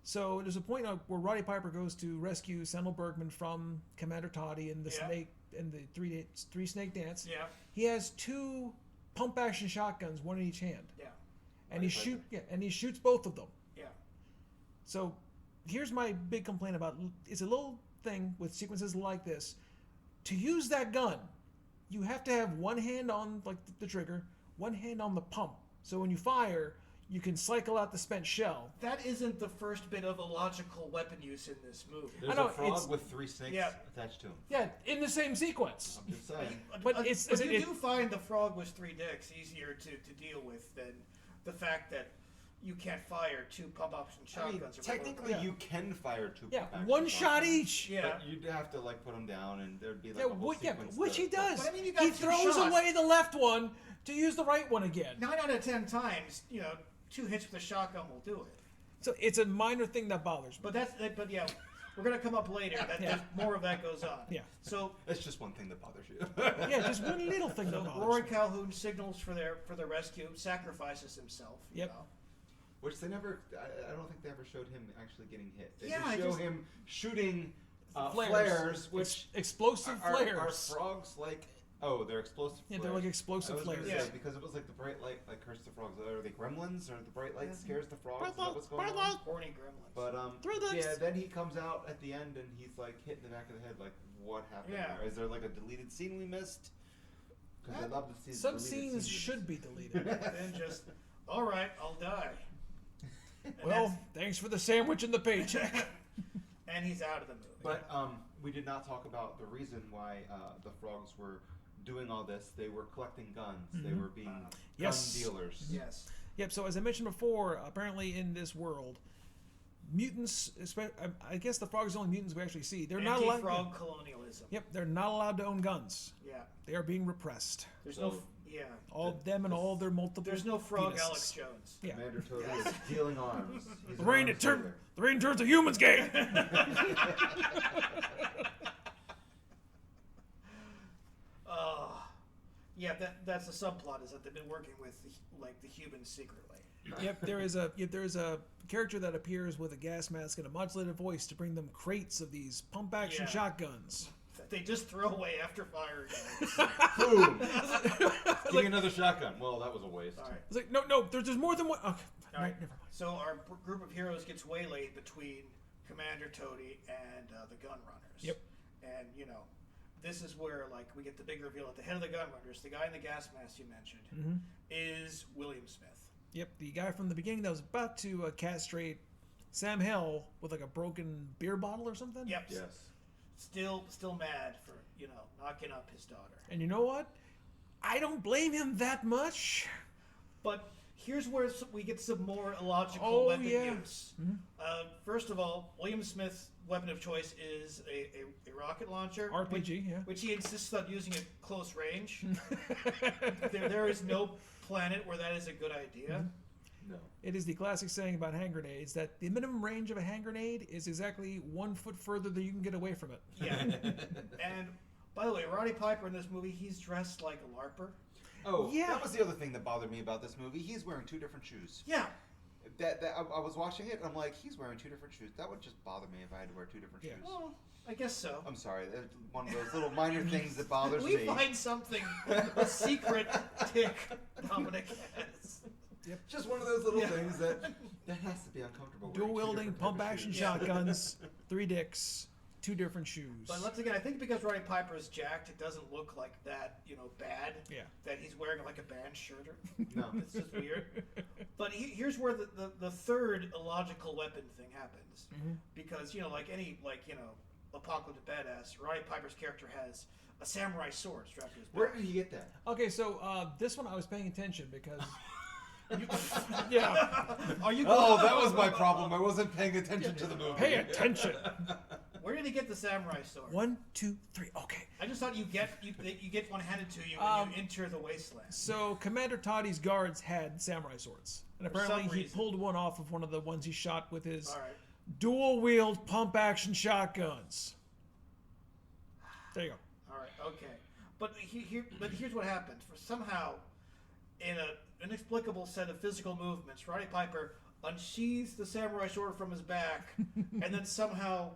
S5: So there's a point where Rowdy Piper goes to rescue Sandal Bergman from Commander Toddy and the snake and the three snake dance.
S4: Yeah.
S5: He has 2 pump action shotguns, one in each hand.
S4: Yeah.
S5: And he shoots both of them.
S4: Yeah.
S5: So here's my big complaint about it's a little thing with sequences like this. To use that gun, you have to have one hand on like the trigger, one hand on the pump. So when you fire, you can cycle out the spent shell.
S4: That isn't the first bit of illogical weapon use in this movie.
S3: There's
S5: know,
S3: a frog
S5: it's-
S3: with 3 snakes
S4: Yeah.
S3: attached to him.
S5: Yeah, in the same sequence.
S3: I'm just saying.
S5: But it's
S4: you do find the frog with 3 dicks easier to deal with than the fact that you can't fire 2 pump option
S3: I mean,
S4: shotguns. or
S3: technically,
S4: whatever.
S3: you can fire 2
S5: yeah,
S3: pump-action
S5: one shot
S3: shotguns,
S5: each.
S4: Yeah.
S3: But you'd have to like put them down, and there'd be like
S5: Yeah,
S3: a whole
S5: which
S3: sequence.
S5: he does.
S4: But I mean, you got
S5: He
S4: 2
S5: throws
S4: shots.
S5: away the left one to use the right one again.
S4: 9 out of 10 times, 2 hits with a shotgun will do it.
S5: So it's a minor thing that bothers me.
S4: But yeah, we're gonna come up later. There's more of that goes on.
S5: Yeah.
S4: So
S3: It's just one thing that bothers you.
S5: Yeah, just one little thing that
S4: Roy
S5: bothers me.
S4: Calhoun signals for their rescue, sacrifices himself.
S5: Yep.
S3: Which they never. I don't think they ever showed him actually getting hit. They
S4: Yeah,
S3: just show him shooting flares, which
S5: Explosive
S3: are
S5: flares.
S3: frogs like. Oh, they're explosive.
S5: Yeah,
S3: flares.
S5: they're like explosive
S3: I was gonna
S5: flares.
S3: say, because it was like the bright light, like curse the frogs. Are they gremlins, or the bright light scares the frogs?
S5: Bright
S3: Is that
S5: light,
S3: what's going
S5: bright
S3: on?
S5: light.
S4: Horny gremlins.
S3: But
S5: Throw those.
S3: yeah, then he comes out at the end and he's like hit in the back of the head. Like, what happened?
S4: Yeah.
S3: There? Is there like a deleted scene we missed? Because I'd love to see
S5: Some
S3: deleted
S5: scenes
S3: scenes.
S5: should be deleted.
S4: Then just, all right, I'll die. And
S5: Well, thanks for the sandwich and the paycheck.
S4: and he's out of the movie.
S3: But we did not talk about the reason why the frogs were doing all this. They were collecting guns. They were being
S5: Yes.
S3: gun dealers.
S4: yes.
S5: Yep, so as I mentioned before, apparently in this world, mutants, I guess the frogs are the only mutants we actually see. They're not allowed.
S4: Anti-frog colonialism.
S5: Yep, they're not allowed to own guns.
S4: Yeah.
S5: They are being repressed.
S4: There's
S3: So-
S4: yeah.
S5: All of them and all their multiple.
S4: There's no frog
S5: penises.
S4: Alex Jones.
S5: Yeah.
S3: Commander Toad is dealing arms. He's
S5: The
S3: an
S5: rain
S3: arms
S5: turn.
S3: dealer.
S5: The rain turns a human's game.
S4: Yeah, that's the subplot is that they've been working with the humans secretly.
S5: Yep, there is a character that appears with a gas mask and a modulated voice to bring them crates of these pump action
S4: Yeah.
S5: shotguns.
S4: That they just throw away after firing.
S3: Boom! Give me another shotgun. Well, that was a waste.
S4: All right.
S5: It's like no, there's more than one. Okay,
S4: All right.
S5: never mind.
S4: So our group of heroes gets waylaid between Commander Toady and the gun runners.
S5: Yep.
S4: And this is where we get the big reveal at the head of the gun runners, the guy in the gas mask you mentioned, is William Smith.
S5: Yep, the guy from the beginning that was about to castrate Sam Hill with like a broken beer bottle or something.
S4: Yep.
S3: Yes.
S4: Still mad for knocking up his daughter.
S5: And you know what? I don't blame him that much.
S4: But here's where we get some more illogical
S5: Oh,
S4: weapon
S5: yeah.
S4: use. First of all, William Smith's weapon of choice is a rocket launcher.
S5: RPG,
S4: which he insists on using at close range. there is no planet where that is a good idea.
S3: No.
S5: It is the classic saying about hand grenades that the minimum range of a hand grenade is exactly 1 foot further than you can get away from it.
S4: Yeah. And by the way, Rowdy Piper in this movie, he's dressed like a LARPer.
S3: Oh,
S5: Yeah.
S3: that was the other thing that bothered me about this movie. He's wearing 2 different shoes.
S4: Yeah.
S3: I was watching it, and I'm like, he's wearing 2 different shoes. That would just bother me if I had to wear 2 different
S5: Yeah.
S3: shoes.
S4: Well, I guess so.
S3: I'm sorry. That's one of those little minor things that bothers
S4: We
S3: me.
S4: find something, a secret tick Dominic has.
S3: Just one of those little things that has to be uncomfortable.
S5: Dual
S3: wearing 2
S5: wielding
S3: different
S5: pump
S3: type of
S5: action
S3: shoes.
S5: shotguns, 3 dicks, 2 different shoes.
S4: But once again, I think because Rowdy Piper is jacked, it doesn't look like that, bad.
S5: Yeah.
S4: That he's wearing like a band shirt.
S3: No.
S4: It's just weird. But here's where the third illogical weapon thing happens. Because, like any, apocalyptic badass, Roddy Piper's character has a samurai sword strapped to his
S3: Where
S4: back.
S3: did you get that?
S5: Okay, so this one I was paying attention because. Yeah.
S4: Are you?
S3: Oh, that was my problem. I wasn't paying attention to the movie.
S5: Pay attention.
S4: Where did he get the samurai sword?
S5: 1, 2, 3. Okay.
S4: I just thought you get one handed to you when you enter the wasteland.
S5: So Commander Toddy's guards had samurai swords, and
S4: For some
S5: apparently he
S4: reason.
S5: pulled one off of one of the ones he shot with his
S4: All right.
S5: dual-wield pump-action shotguns. There you go.
S4: All right. Okay. But here's what happened. For somehow, in an inexplicable set of physical movements, Roddy Piper unsheathes the samurai sword from his back, and then somehow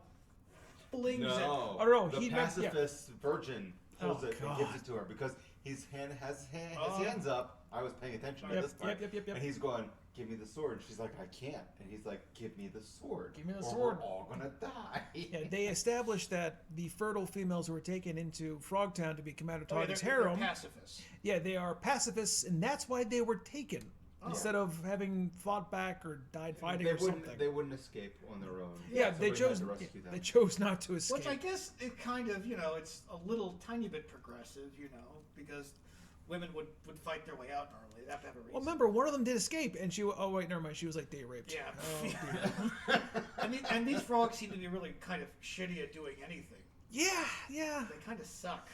S4: flings it.
S3: No,
S5: I don't know,
S3: the
S5: he meant- yeah.
S3: pacifist virgin pulls
S5: Oh,
S3: it and gives
S5: God.
S3: it to her because his his
S4: Oh.
S3: hands up. I was paying attention to
S5: Yep,
S3: this part.
S5: yep.
S3: And he's going, "Give me the sword." And she's like, "I can't." And he's like, "Give me the sword.
S5: Give me the
S3: or
S5: sword."
S3: We're all gonna die.
S5: Yeah, they established that the fertile females who were taken into Frogtown to be Commander
S4: Oh, yeah,
S5: Toddy's
S4: they're
S5: harem.
S4: pacifists.
S5: Yeah, they are pacifists, and that's why they were taken. Instead of having fought back or died fighting
S3: they
S5: or
S3: wouldn't.
S5: something.
S3: They wouldn't escape on their own.
S5: Yeah,
S3: Somebody
S5: they chose.
S3: had to rescue them.
S5: They chose not to escape.
S4: Which I guess it kind of, it's a little tiny bit progressive, because women would fight their way out normally. They have to have a reason.
S5: Well, remember, one of them did escape, and she. Oh wait, never mind. She was like day raped.
S4: Yeah.
S5: Oh, dear.
S4: and these frogs seem to be really kind of shitty at doing anything.
S5: Yeah.
S4: They kind of suck.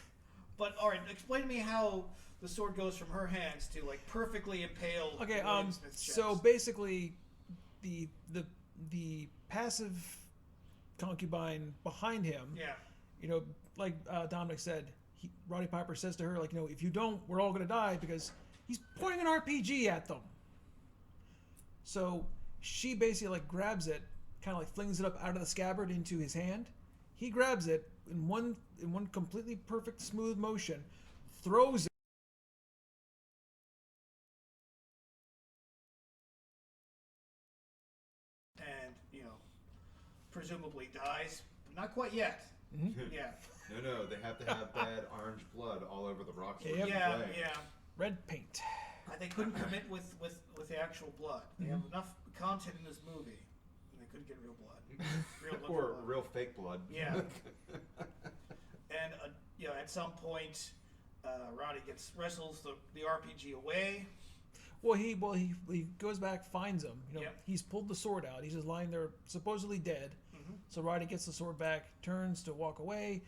S4: But all right, explain to me how the sword goes from her hands to like perfectly impale.
S5: Okay.
S4: William Smith's
S5: So
S4: chest.
S5: basically, the passive concubine behind him.
S4: Yeah.
S5: Like Dominic said, Roddy Piper says to her, like, if you don't, we're all gonna die, because he's pointing an RPG at them. So she basically like grabs it, kind of like flings it up out of the scabbard into his hand. He grabs it in one completely perfect smooth motion, throws it.
S4: And presumably dies, but not quite yet. Yeah.
S3: No, they have to have bad orange blood all over the rocks. where
S5: Yep.
S3: he's
S4: Yeah.
S3: laying.
S4: Yeah.
S5: Red paint.
S4: They couldn't commit with the actual blood. They have enough content in this movie, and they couldn't get real blood. Real
S3: Or
S4: blood.
S3: real fake blood.
S4: Yeah. And at some point, Roddy wrestles the RPG away.
S5: Well, he goes back, finds him.
S4: Yep.
S5: He's pulled the sword out. He's just lying there, supposedly dead. So Roddy gets the sword back, turns to walk away.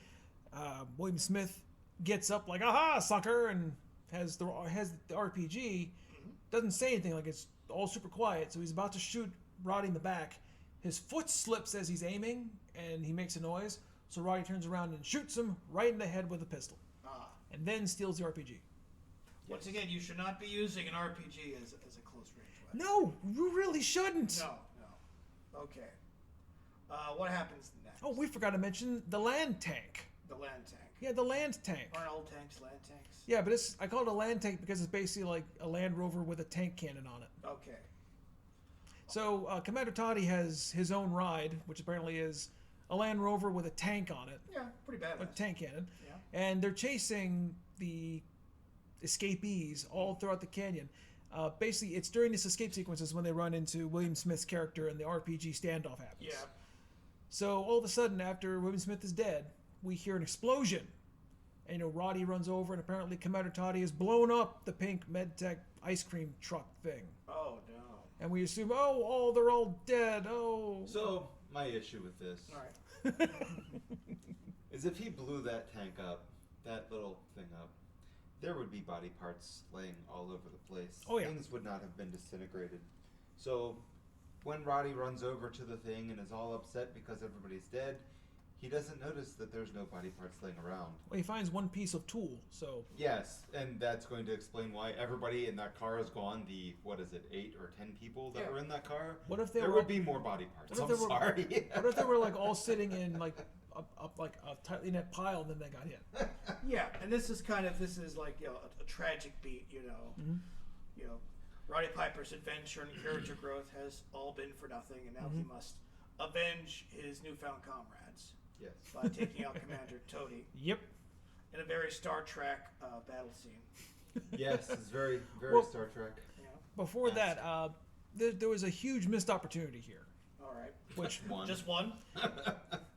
S5: William Smith gets up like, "Aha, sucker!" and has the RPG. Doesn't say anything, like it's all super quiet. So he's about to shoot Roddy in the back. His foot slips as he's aiming, and he makes a noise. So Roddy turns around and shoots him right in the head with a pistol, and then steals the RPG.
S4: Once again, you should not be using an RPG as a close range weapon.
S5: No, you really shouldn't.
S4: No. Okay. What happens next?
S5: Oh, we forgot to mention the land tank.
S4: The land tank.
S5: Yeah, the land tank.
S4: Aren't all tanks land tanks?
S5: Yeah, but I call it a land tank because it's basically like a Land Rover with a tank cannon on it.
S4: Okay.
S5: So Commander Toddy has his own ride, which apparently is a Land Rover with a tank on it,
S4: Yeah, pretty badass.
S5: a tank cannon,
S4: Yeah.
S5: and they're chasing the escapees all throughout the canyon. Basically, it's during this escape sequences when they run into William Smith's character and the RPG standoff happens.
S4: Yeah.
S5: So all of a sudden, after William Smith is dead, we hear an explosion. And Roddy runs over, and apparently Commander Toddy has blown up the pink MedTech ice cream truck thing.
S4: Oh no.
S5: And we assume, oh, they're all dead. Oh.
S3: So my issue with this
S4: All right.
S3: is if he blew that tank up, that little thing up, there would be body parts laying all over the place.
S5: Oh, yeah.
S3: Things would not have been disintegrated. So when Roddy runs over to the thing and is all upset because everybody's dead, he doesn't notice that there's no body parts laying around.
S5: Well, he finds one piece of tool, so.
S3: Yes, and that's going to explain why everybody in that car is gone. The, 8 or 10 people that
S4: Yeah.
S3: were in that car?
S5: What if they
S3: there
S5: were-
S3: would be more body parts.
S5: What if
S3: I'm
S5: they were-
S3: sorry.
S5: What if they were like all sitting in like up like a tightly knit pile, and then they got hit?
S4: Yeah, and this is like a tragic beat. Roddy Piper's adventure and character growth has all been for nothing, and now he must avenge his newfound comrades
S3: Yes.
S4: by taking out Commander Toady
S5: Yep.
S4: in a very Star Trek battle scene.
S3: Yes, it's very, very
S5: Well-
S3: Star Trek.
S5: Before that, there was a huge missed opportunity here,
S4: All right.
S5: which
S3: One.
S4: Just one?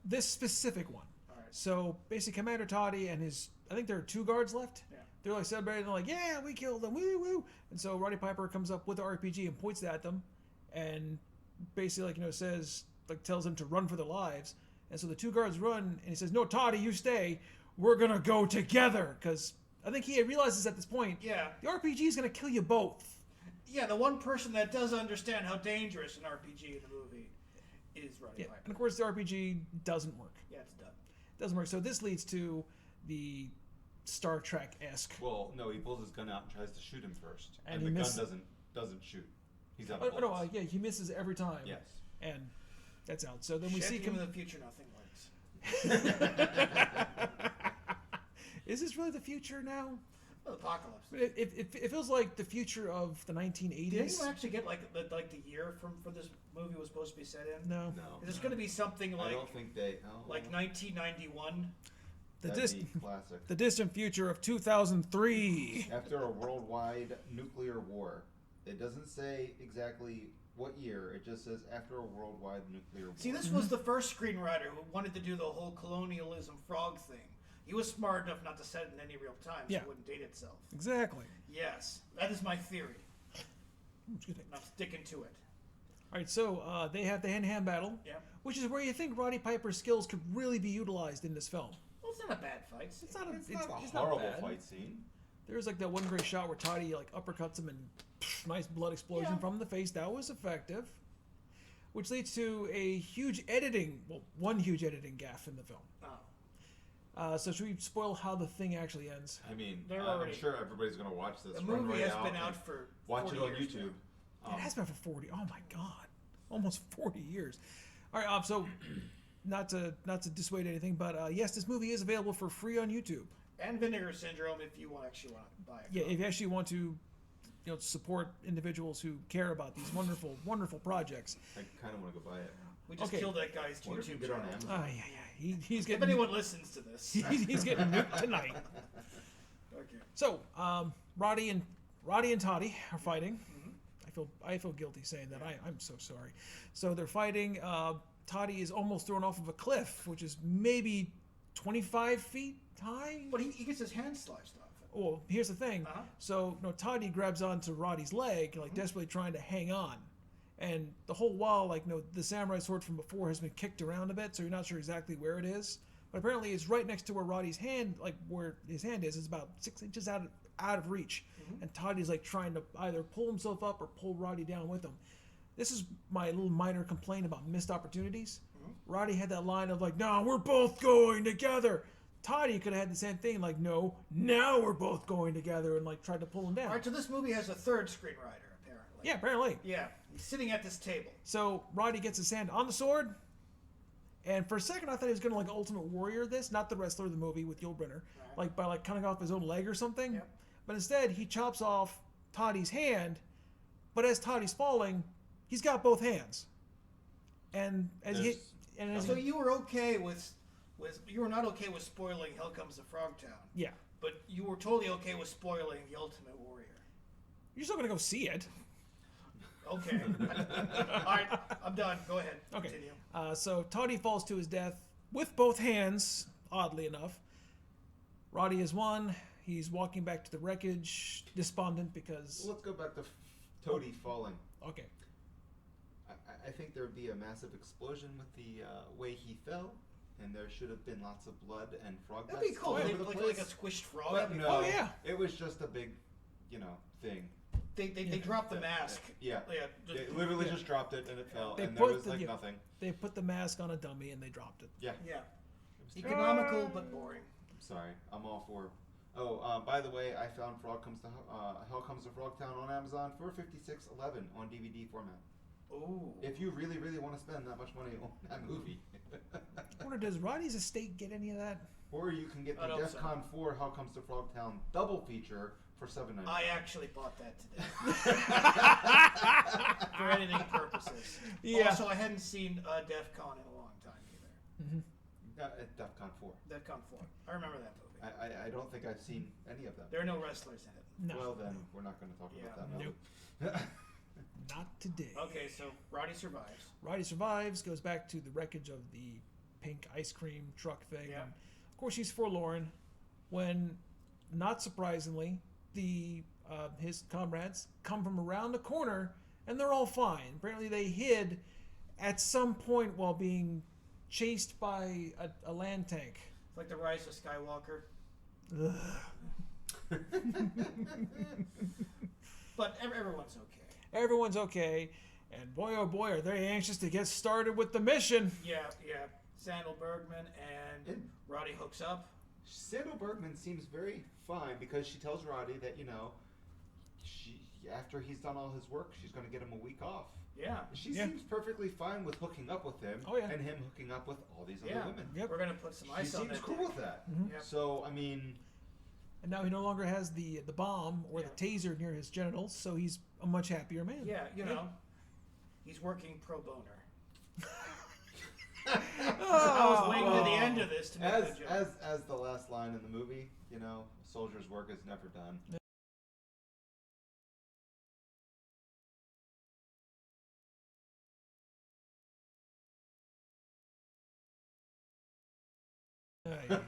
S5: This specific one.
S4: All right.
S5: So basically, Commander Toddy and I think there are 2 guards left.
S4: Yeah.
S5: They're like celebrating, they're like, yeah, we killed them, woo woo. And so Rowdy Piper comes up with the RPG and points it at them, and basically, says, tells them to run for their lives. And so the 2 guards run, and he says, no, Toddy, you stay. We're gonna go together, because I think he realizes at this point,
S4: Yeah.
S5: the RPG is gonna kill you both.
S4: Yeah, the one person that does understand how dangerous an RPG in the movie is Rowdy
S5: Yeah,
S4: Piper.
S5: and of course the RPG doesn't work.
S4: Yeah, it's done.
S5: Doesn't work. So this leads to the Star Trek-esque.
S3: Well, no, he pulls his gun out and tries to shoot him first,
S5: And
S3: and
S5: he
S3: the
S5: misses.
S3: gun doesn't shoot. He's out
S5: Oh,
S3: of
S5: no,
S3: bullets.
S5: yeah, he misses every time.
S3: Yes.
S5: And that's out. So then we
S4: Shit,
S5: see
S4: in the future, nothing works.
S5: Is this really the future now?
S4: Apocalypse.
S5: It feels like the future of the 1980s.
S4: Did anyone actually get the year for this movie was supposed to be set in?
S5: No.
S3: No.
S4: Is this going to be something
S3: I
S4: like
S3: don't think they. Oh,
S4: 1991?
S3: that'd be classic.
S5: The distant future of 2003.
S3: After a worldwide nuclear war. It doesn't say exactly what year. It just says after a worldwide nuclear war.
S4: See, this was the first screenwriter who wanted to do the whole colonialism frog thing. He was smart enough not to set it in any real time, so
S5: Yeah.
S4: it wouldn't date itself.
S5: Exactly.
S4: Yes, that is my theory.
S5: Excuse me.
S4: And I'm sticking to it.
S5: All right, so they have the hand-to-hand battle,
S4: Yeah.
S5: which is where you think Roddy Piper's skills could really be utilized in this film.
S4: Well, it's not a bad fight.
S5: It's not a,
S3: It's not a
S5: it's
S3: horrible
S5: not bad.
S3: fight scene.
S5: There's that one great shot where Toddy uppercuts him and nice blood explosion
S4: Yeah.
S5: from the face. That was effective. Which leads to a one huge editing gaffe in the film.
S4: Oh.
S5: So should we spoil how the thing actually ends?
S3: I mean,
S4: They're
S3: I'm
S4: already-
S3: sure everybody's going to watch this.
S4: The
S3: run
S4: movie
S3: right
S4: has been
S3: and
S4: out for
S3: watch
S4: 40
S3: it on
S4: years
S3: YouTube.
S5: It has been for 40. Oh my god, almost 40 years. All right, so not to dissuade anything, but yes, this movie is available for free on YouTube.
S4: And Vinegar Syndrome if you actually want to buy it.
S5: Yeah, if you actually want to, support individuals who care about these wonderful, wonderful projects.
S3: I kind of want to go buy it.
S4: We just
S5: Okay.
S4: killed that guy's
S3: Wonder if you
S4: YouTube
S3: can get it on
S4: channel.
S3: Amazon.
S5: Yeah. He's
S4: If
S5: getting
S4: anyone listens to this.
S5: he's getting nuked tonight.
S4: Okay.
S5: So, Roddy and Toddy are fighting. I feel guilty saying that. I'm so sorry. So they're fighting. Toddy is almost thrown off of a cliff, which is maybe 25 feet high.
S4: But he gets his hand sliced off.
S5: Well, here's the thing.
S4: Uh-huh.
S5: So, Toddy grabs onto Roddy's leg, desperately trying to hang on. And the whole while, the samurai sword from before has been kicked around a bit, so you're not sure exactly where it is. But apparently it's right next to where Roddy's hand, where his hand is about 6 inches out of reach. And Toddy's trying to either pull himself up or pull Roddy down with him. This is my little minor complaint about missed opportunities. Roddy had that line of no, we're both going together. Toddy could have had the same thing, no, now we're both going together, and tried to pull him down.
S4: All right, so this movie has a third screenwriter, apparently.
S5: Yeah, apparently.
S4: Yeah, he's sitting at this table.
S5: So Roddy gets his hand on the sword, and for a second I thought he was going to Ultimate Warrior this, not the wrestler of the movie with Yul Brynner, by cutting off his own leg or something.
S4: Yep.
S5: But instead he chops off Toddy's hand, but as Toddy's falling, he's got both hands. And
S4: So you were okay with you were not okay with spoiling Hell Comes to Frogtown,
S5: yeah,
S4: but you were totally okay with spoiling The Ultimate Warrior.
S5: you're still going to go see it.
S4: Okay. All right, I'm done. Go ahead.
S5: Okay.
S4: Continue.
S5: So Toddy falls to his death with both hands, oddly enough. Roddy has won. He's walking back to the wreckage, despondent because...
S3: Let's go back to Toady falling.
S5: Okay.
S3: I think there would be a massive explosion with the way he fell, and there should have been lots of blood and frog
S4: That'd be
S3: guts
S4: cool.
S3: all
S4: Like,
S3: over the
S4: like
S3: place.
S4: a squished frog.
S3: But
S4: That'd be
S3: no,
S4: fun.
S5: Oh, yeah.
S3: it was just a big, thing.
S4: They dropped the mask.
S3: Yeah.
S4: Yeah.
S3: They literally just dropped it and it fell,
S5: They
S3: and there
S5: put
S3: was
S5: the- yeah.
S3: nothing.
S5: They put the mask on a dummy and they dropped it.
S3: Yeah.
S4: Yeah. Economical but boring.
S3: I'm sorry. I'm all for. Oh, by the way, I found Hell Comes to Frogtown on Amazon for $56.11 on DVD format.
S4: Ooh.
S3: If you really, really want to spend that much money on that movie.
S5: I wonder, does Roddy's estate get any of that?
S3: Or you can get the
S4: I don't
S3: DEF CON 4 Hell Comes to Frogtown double feature for $7.99.
S4: I actually bought that today for editing purposes.
S5: Yeah.
S4: Also, I hadn't seen DEF CON in a long time either.
S3: DEF CON 4.
S4: DEF CON 4. I remember that movie.
S3: I don't think I've seen any of them.
S4: There are no wrestlers in it.
S5: No.
S3: Well, then we're not going to talk about that now.
S5: Nope. Not today.
S4: Okay, so Roddy survives.
S5: Roddy survives, goes back to the wreckage of the pink ice cream truck thing.
S4: Yeah.
S5: And of course, he's forlorn when, not surprisingly, his comrades come from around the corner and they're all fine. Apparently, they hid at some point while being chased by a land tank.
S4: It's like the Rise of Skywalker. But everyone's okay.
S5: Everyone's okay, and boy oh boy are they anxious to get started with the mission.
S4: Yeah. Sandal Bergman and Rowdy hooks up.
S3: Sandal Bergman seems very fine because she tells Rowdy that, after he's done all his work, she's going to get him a week off.
S4: Yeah.
S3: She seems perfectly fine with hooking up with him and him hooking up with all these other women.
S5: Yep.
S4: We're going to put some
S3: She
S4: ice on that.
S3: seems cool with that.
S4: Yep.
S3: So, I mean...
S5: And now he no longer has the bomb or the taser near his genitals, so he's a much happier man.
S4: Yeah, he's working pro boner.
S5: Oh.
S4: I was waiting to the end of this to make the joke.
S3: As the last line in the movie, a soldier's work is never done.
S5: Yeah.